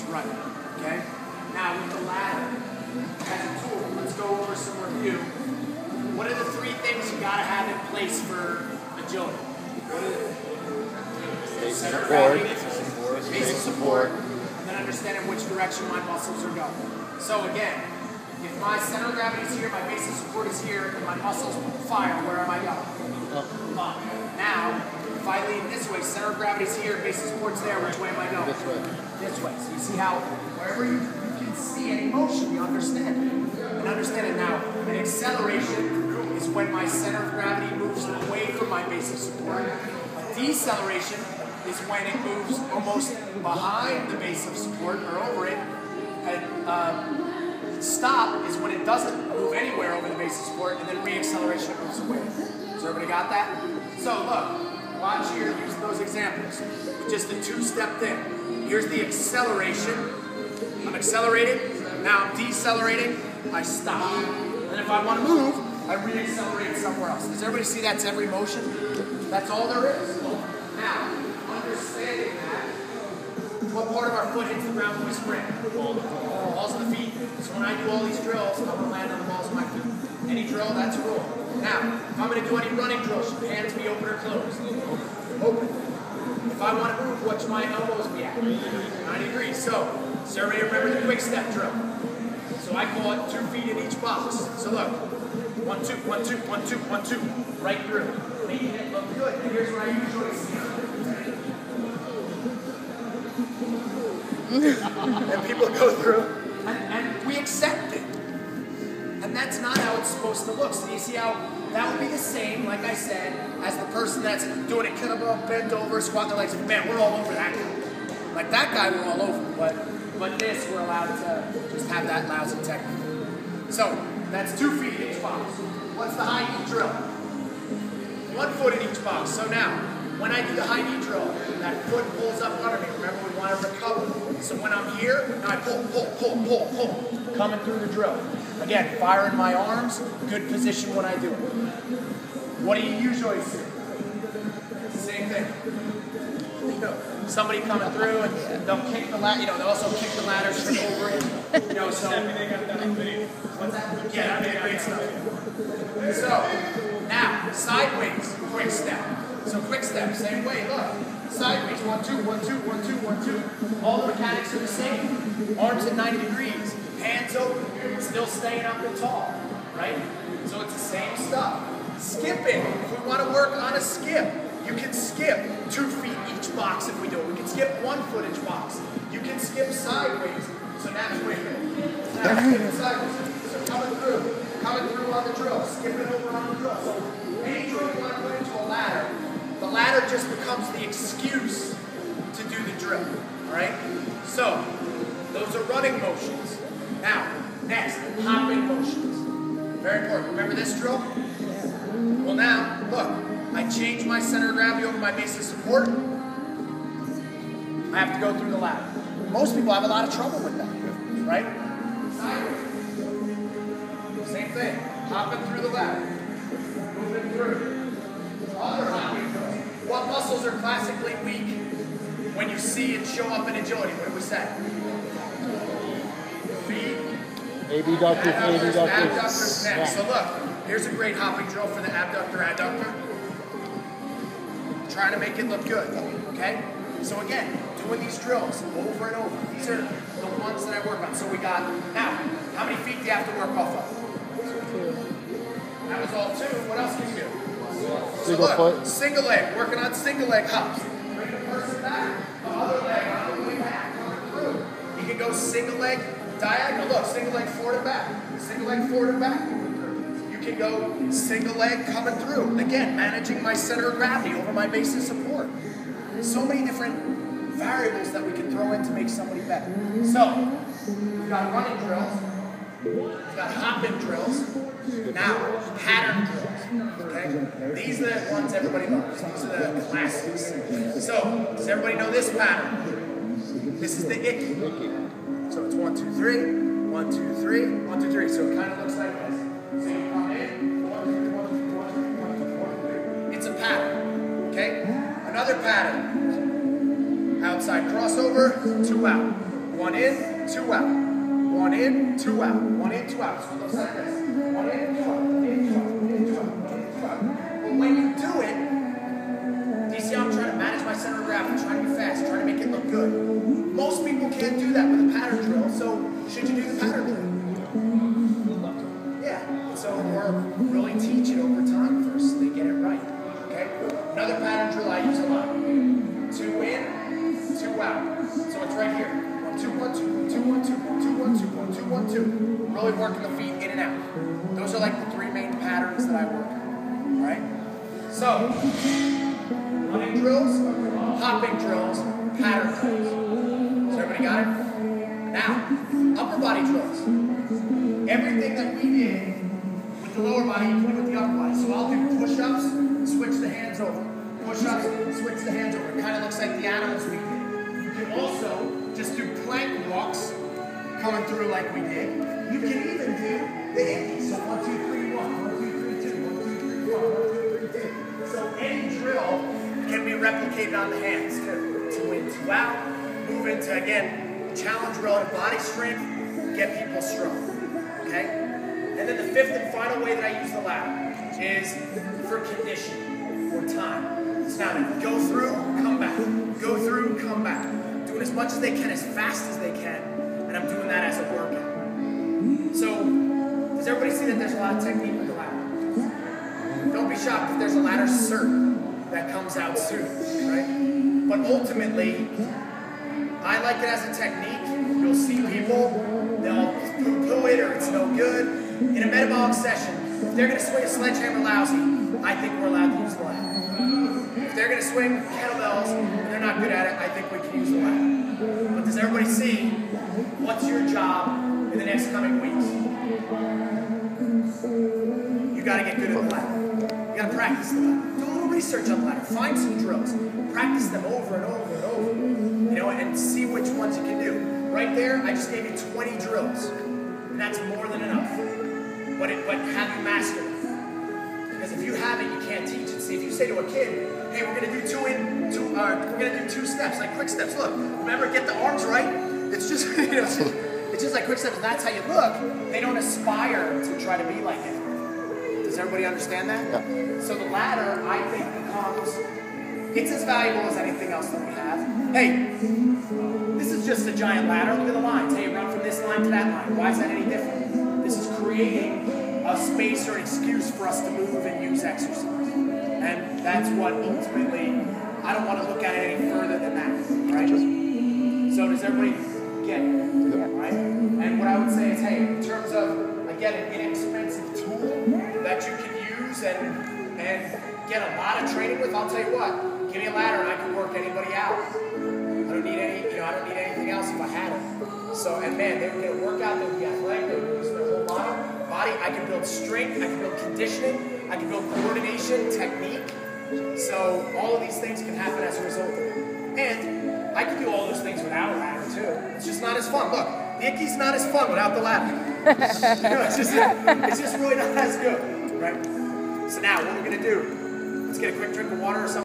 right. Okay? Now with the ladder as a tool, let's go over some review. What are the three things you gotta have in place for agility? Basic support, and then understanding which direction my muscles are going. So again, if my center of gravity is here, my base of support is here, and my muscles fire, where am I going? Up. Now, if I lean this way, center of gravity is here, base of support's there, which way am I going? This way. This way. So you see how wherever you can see any motion, you understand it. And understand it now. An acceleration is when my center of gravity moves away from my base of support. A deceleration is when it moves almost behind the base of support or over it. And stop is when it doesn't move anywhere over the base of support, and then re-acceleration it moves away. So everybody got that? So look, watch here, use those examples. With just a two-step thing. Here's the acceleration. I'm accelerating, now I'm decelerating, I stop. And if I want to move, I re-accelerate somewhere else. Does everybody see that's every motion? That's all there is. Now, understanding that, what part of our foot hits the ground when we sprint? Balls of the feet. So when I do all these drills, I'm going to land on the balls of my feet. Any drill, that's a rule. Now, if I'm going to do any running drills, should the hands be open or closed? Open. If I want to move, what should my elbows be at? 90 degrees. So everybody remember the quick step drill. So I call it 2 feet in each box. So look, 1, 2, 1, 2, 1, 2, 1, 2, right through. Making it look good. And here's where I usually see it. And people go through, and we accept it. And that's not how it's supposed to look. So you see how that would be the same, like I said, as the person that's doing a kettlebell, bent over, squatting their legs. Man, we're all over that guy. Like that guy, we're all over. But this, we're allowed to just have that lousy technique. So that's 2 feet in each box. What's the high knee drill? 1 foot in each box. So now, when I do the high knee drill, that foot pulls up under me. Remember, we want to recover. So when I'm here, now I pull, coming through the drill. Again, firing my arms, good position when I do it. What do you usually see? Same thing. You know, somebody coming through and they'll kick the ladder, they'll also kick the ladder straight over it. So what's that? Yeah, that'd be great stuff. So now, sideways, quick step. So quick step, same way, look. Sideways, 1, 2, 1, 2, 1, 2, 1, 2. All the mechanics are the same. Arms at 90 degrees, hands open, still staying up and tall, right? So it's the same stuff. Skipping, if we want to work on a skip, you can skip 2 feet each box if we do it. We can skip 1 foot each box. You can skip sideways. So now, wait a minute. Now, skipping sideways. So coming through on the drill, skipping over on the drill. So any drill you want to put into a ladder, the ladder just becomes the excuse to do the drill, all right? So, those are running motions. Now, next, hopping motions. Very important. Remember this drill? Well now, look, I change my center of gravity over my base of support. I have to go through the ladder. Most people have a lot of trouble with that, right? Sideways. Same thing. Hopping through the ladder. Moving through. Other hopping drills. What muscles are classically weak when you see it show up in agility? What do we say? Feet. Abductors. Abductors next. So look, here's a great hopping drill for the adductor. Trying to make it look good, okay? So again, doing these drills over and over. These are the ones that I work on. So we got, now, how many feet do you have to work off of? 2. That was all 2. What else can you do? Single foot. Single leg, working on single leg hops. Bring the person back, the other leg on the way back, coming through. You can go single leg diagonal. Look, single leg forward and back. Single leg forward and back. You can go single leg coming through. Again, managing my center of gravity over my base of support. So many different variables that we can throw in to make somebody better. So, we've got running drills. We've got hopping drills. Now, pattern drills. Okay? These are the ones everybody loves. These are the classics. So, does everybody know this pattern? This is the icky. So it's 1, 2, 3, 1, 2, 3, 1, 2, 3. So it kind of looks like this. So you come in, 1, 2, 3, 1, 2, 1, 2, 1, 2, 3. It's a pattern. Okay? Another pattern. Outside crossover, 2 out. 1 in, 2 out. 1 in, 2 out. 1 in, 2 out. So it looks like this. 1 in, 2 out. 1 in, 2 out. 1 in, 2 out. 1 in, 2 out. But when you do it, do you see how I'm trying to manage my center of gravity, trying to be fast, trying to make it look good? Most people can't do that with a pattern drill, so should you do the pattern drill? Yeah. So, or really teach it over time first so they get it right. Okay? Another pattern drill I use a lot. 2 in, 2 out. So it's right here. 1, 2, 1, 2, 2, 1, 2, 1, 2, 1, 2, 1, 2, 1, 2. Really working the feet in and out. Those are like the 3 main patterns that I work on. Alright? So, running drills, hopping drills, pattern drills. So everybody got it? Now, upper body drills. Everything that we did with the lower body, you do with the upper body. So I'll do push-ups, switch the hands over. Push-ups, switch the hands over. It kind of looks like the animals we did. You can also just do plank walks coming through like we did. You can even do the hickeys. So 1, 2, 3, 1. 1, 2, 3, 2. 1, 2, 3, 1. 1, 2, 3, 2. So any drill can be replicated on the hands. 2 in, 2 out. Move into, again, challenge relative body strength. Get people strong. Okay? And then the 5th and final way that I use the ladder is for conditioning or time. So now go through, come back. Go through, come back. Doing as much as they can, as fast as they can. And I'm doing that as a workout. So, does everybody see that there's a lot of technique with the ladder? Don't be shocked if there's a ladder cert that comes out soon, right? But ultimately, I like it as a technique. You'll see people, they'll poo-poo it or it's no good. In a metabolic session, if they're going to swing a sledgehammer lousy, I think we're allowed to use the ladder. If they're going to swing kettlebells and they're not good at it, I think we can use the ladder. But does everybody see what's your job in the next coming weeks? You got to get good at the ladder. You got to practice the ladder. Do a little research on the ladder. Find some drills. Practice them over and over and over. You know, and see which ones you can do. Right there, I just gave you 20 drills. And that's more than enough. But have you mastered it? Because if you haven't, you can't teach it. See, if you say to a kid, hey, we're going to do we're going to do 2 steps, like quick steps. Look, remember, get the arms right. It's just, you know, it's just like quick steps. And that's how you look. They don't aspire to try to be like it. Does everybody understand that? Yeah. So the ladder, I think, becomes, it's as valuable as anything else that we have. Hey, this is just a giant ladder. Look at the lines. Hey, run from this line to that line. Why is that any different? This is creating a space or an excuse for us to move and use exercise. And that's what ultimately, I don't want to look at it any further than that, right? So does everybody get it? Yeah. Right? And what I would say is, hey, in terms of, again, an inexpensive tool that you can use and get a lot of training with, I'll tell you what, give me a ladder and I can work anybody out. I don't need anything else if I had it. So, and man, they would get a workout, they would be athletic, they would use their whole body. I can build strength, I can build conditioning, I can build coordination, technique. So all of these things can happen as a result of it. And I can do all those things without a ladder too. It's just not as fun. Look, the Icky's not as fun without the ladder. You know, it's just really not as good, right? So now, what we're gonna do? Let's get a quick drink of water or something.